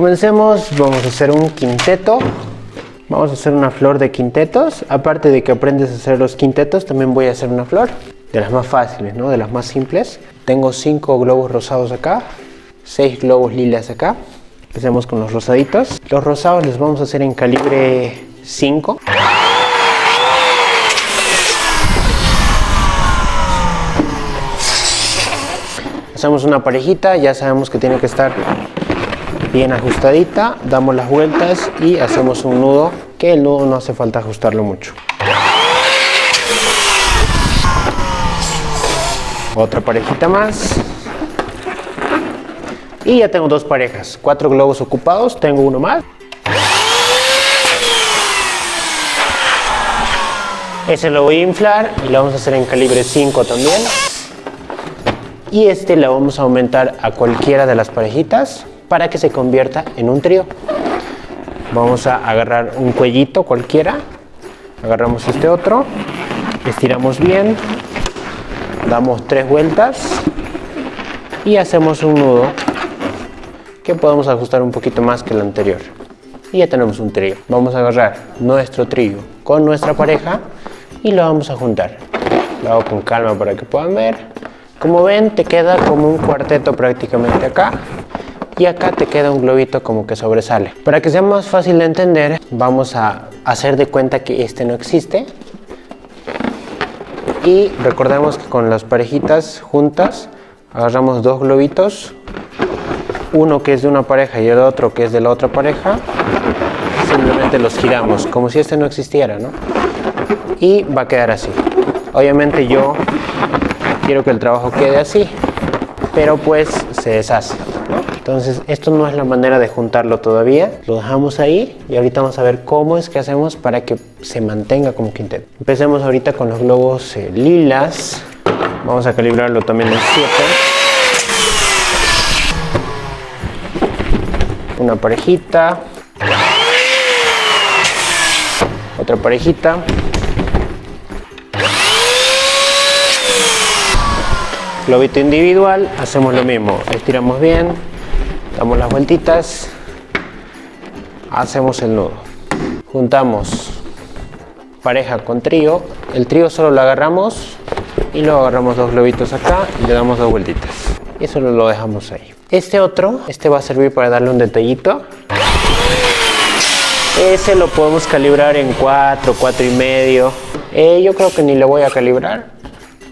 Comencemos, vamos a hacer un quinteto. Vamos a hacer una flor de quintetos. Aparte de que aprendes a hacer los quintetos, también voy a hacer una flor. De las más fáciles, ¿no? De las más simples. Tengo 5 globos rosados acá, 6 globos lilas acá. Empecemos con los rosaditos. Los rosados les vamos a hacer en calibre 5. Hacemos una parejita, ya sabemos que tiene que estar bien ajustadita. Damos las vueltas y hacemos un nudo, que el nudo no hace falta ajustarlo mucho. Otra parejita más. Y ya tengo 2 parejas, 4 globos ocupados, tengo uno más. Ese lo voy a inflar y lo vamos a hacer en calibre 5 también. Y este lo vamos a aumentar a cualquiera de las parejitas para que se convierta en un trío. Vamos a agarrar un cuellito cualquiera, agarramos este otro, estiramos bien, damos 3 vueltas y hacemos un nudo que podemos ajustar un poquito más que el anterior. Y ya tenemos un trío. Vamos a agarrar nuestro trío con nuestra pareja y lo vamos a juntar. Lo hago con calma para que puedan ver. Como ven, te queda como un cuarteto prácticamente acá. Y acá te queda un globito como que sobresale. Para que sea más fácil de entender, vamos a hacer de cuenta que este no existe. Y recordemos que con las parejitas juntas, agarramos 2 globitos. Uno que es de una pareja y el otro que es de la otra pareja. Simplemente los giramos, como si este no existiera, ¿no? Y va a quedar así. Obviamente yo quiero que el trabajo quede así, pero pues se deshace, ¿no? Entonces esto no es la manera de juntarlo todavía. Lo dejamos ahí y ahorita vamos a ver cómo es que hacemos para que se mantenga como quinteto. Empecemos ahorita con los globos lilas. Vamos a calibrarlo también en 7. Una parejita, otra parejita, globito individual, hacemos lo mismo, estiramos bien, damos las vueltitas, hacemos el nudo, juntamos pareja con trío. El trío solo lo agarramos y luego agarramos 2 globitos acá y le damos 2 vueltitas y solo lo dejamos ahí. Este va a servir para darle un detallito. Ese lo podemos calibrar en 4, 4 y medio. Yo creo que ni lo voy a calibrar.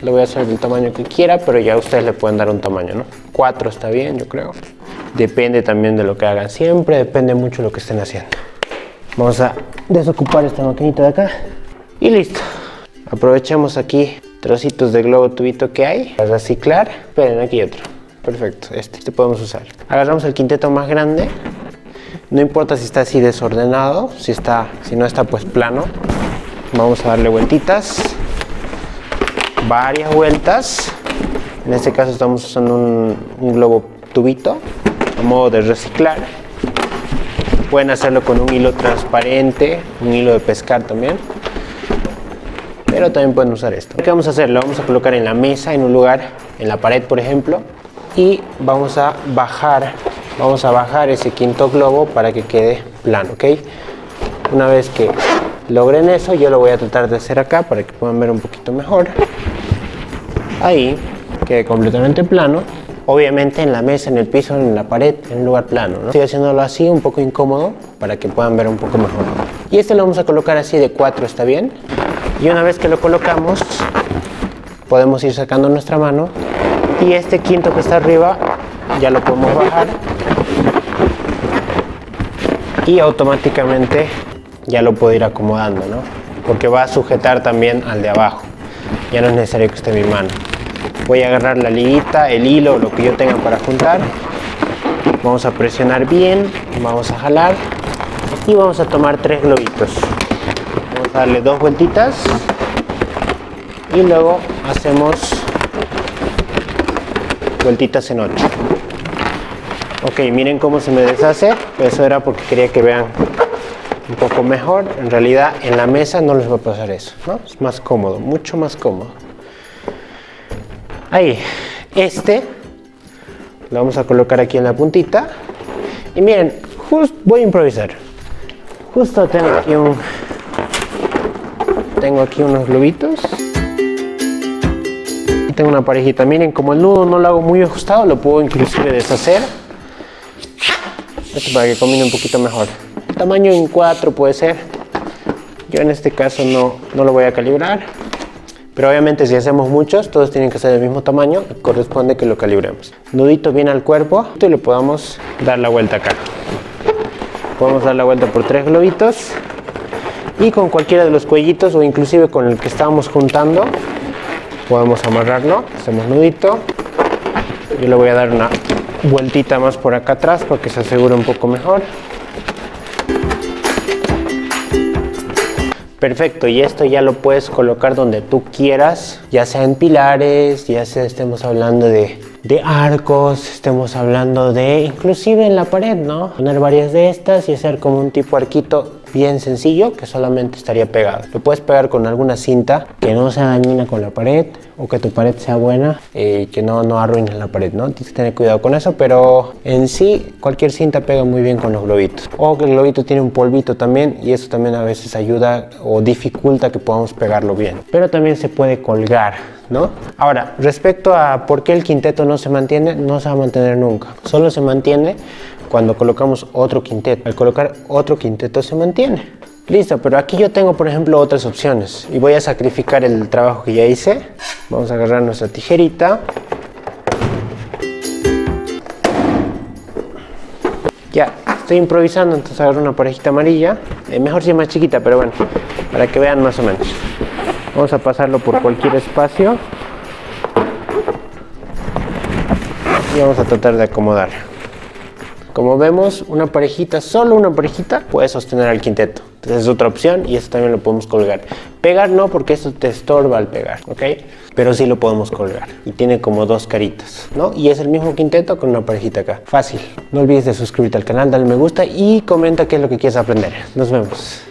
Lo voy a hacer del tamaño que quiera, pero ya ustedes le pueden dar un tamaño, ¿no? 4 está bien, yo creo. Depende también de lo que hagan. Siempre depende mucho de lo que estén haciendo. Vamos a desocupar esta maquinita de acá. Y listo. Aprovechemos aquí trocitos de globo tubito que hay para reciclar. Esperen, aquí hay otro. Perfecto, este podemos usar. Agarramos el quinteto más grande. No importa si está así desordenado, si no está pues plano. Vamos a darle vueltitas. Varias vueltas. En este caso estamos usando un globo tubito a modo de reciclar. Pueden hacerlo con un hilo transparente, un hilo de pescar también. Pero también pueden usar esto. ¿Qué vamos a hacer? Lo vamos a colocar en la mesa, en un lugar, en la pared por ejemplo. Y vamos a bajar ese quinto globo para que quede plano, ¿ok? Una vez que logren eso, yo lo voy a tratar de hacer acá para que puedan ver un poquito mejor. Ahí, quede completamente plano. Obviamente en la mesa, en el piso, en la pared, en un lugar plano, ¿no? Estoy haciéndolo así, un poco incómodo, para que puedan ver un poco mejor. Y este lo vamos a colocar así de 4, ¿está bien? Y una vez que lo colocamos, podemos ir sacando nuestra mano. Y este quinto que está arriba ya lo podemos bajar y automáticamente ya lo puedo ir acomodando, ¿no? Porque va a sujetar también al de abajo. Ya no es necesario que esté mi mano. Voy a agarrar la liguita, el hilo, lo que yo tenga para juntar. Vamos a presionar bien, vamos a jalar y vamos a tomar 3 globitos. Vamos a darle 2 vueltitas y luego hacemos vueltitas en 8. Ok, miren cómo se me deshace. Eso era porque quería que vean un poco mejor. En realidad en la mesa no les va a pasar eso, ¿no? Es más cómodo, mucho más cómodo. Ahí, lo vamos a colocar aquí en la puntita. Y miren, voy a improvisar. Justo tengo aquí unos globitos. Y tengo una parejita. Miren, como el nudo no lo hago muy ajustado, lo puedo inclusive deshacer. Esto para que combine un poquito mejor. El tamaño en 4 puede ser. Yo en este caso no lo voy a calibrar. Pero obviamente si hacemos muchos, todos tienen que ser del mismo tamaño. Corresponde que lo calibremos. Nudito bien al cuerpo y le podamos dar la vuelta acá. Podemos dar la vuelta por 3 globitos. Y con cualquiera de los cuellitos o inclusive con el que estábamos juntando, podemos amarrarlo. Hacemos nudito. Yo le voy a dar una vueltita más por acá atrás para que se asegure un poco mejor. Perfecto, y esto ya lo puedes colocar donde tú quieras, ya sea en pilares, ya sea estemos hablando de arcos, estemos hablando de inclusive en la pared, ¿no? Poner varias de estas y hacer como un tipo arquito bien sencillo que solamente estaría pegado. Lo puedes pegar con alguna cinta que no sea dañina con la pared o que tu pared sea buena y que no arruine la pared, ¿no? Tienes que tener cuidado con eso, pero en sí cualquier cinta pega muy bien con los globitos. O que el globito tiene un polvito también y eso también a veces ayuda o dificulta que podamos pegarlo bien. Pero también se puede colgar, ¿no? Ahora, respecto a por qué el quinteto no se mantiene, no se va a mantener nunca. Solo se mantiene cuando colocamos otro quinteto. Al colocar otro quinteto se mantiene. Listo, pero aquí yo tengo, por ejemplo, otras opciones. Y voy a sacrificar el trabajo que ya hice. Vamos a agarrar nuestra tijerita. Ya, estoy improvisando, entonces agarro una parejita amarilla. Mejor si es más chiquita, pero bueno, para que vean más o menos. Vamos a pasarlo por cualquier espacio. Y vamos a tratar de acomodar. Como vemos, una parejita, solo una parejita, puede sostener al quinteto. Entonces es otra opción y esto también lo podemos colgar. Pegar no, porque esto te estorba al pegar, ¿ok? Pero sí lo podemos colgar. Y tiene como 2 caritas, ¿no? Y es el mismo quinteto con una parejita acá. Fácil. No olvides de suscribirte al canal, darle me gusta y comenta qué es lo que quieres aprender. Nos vemos.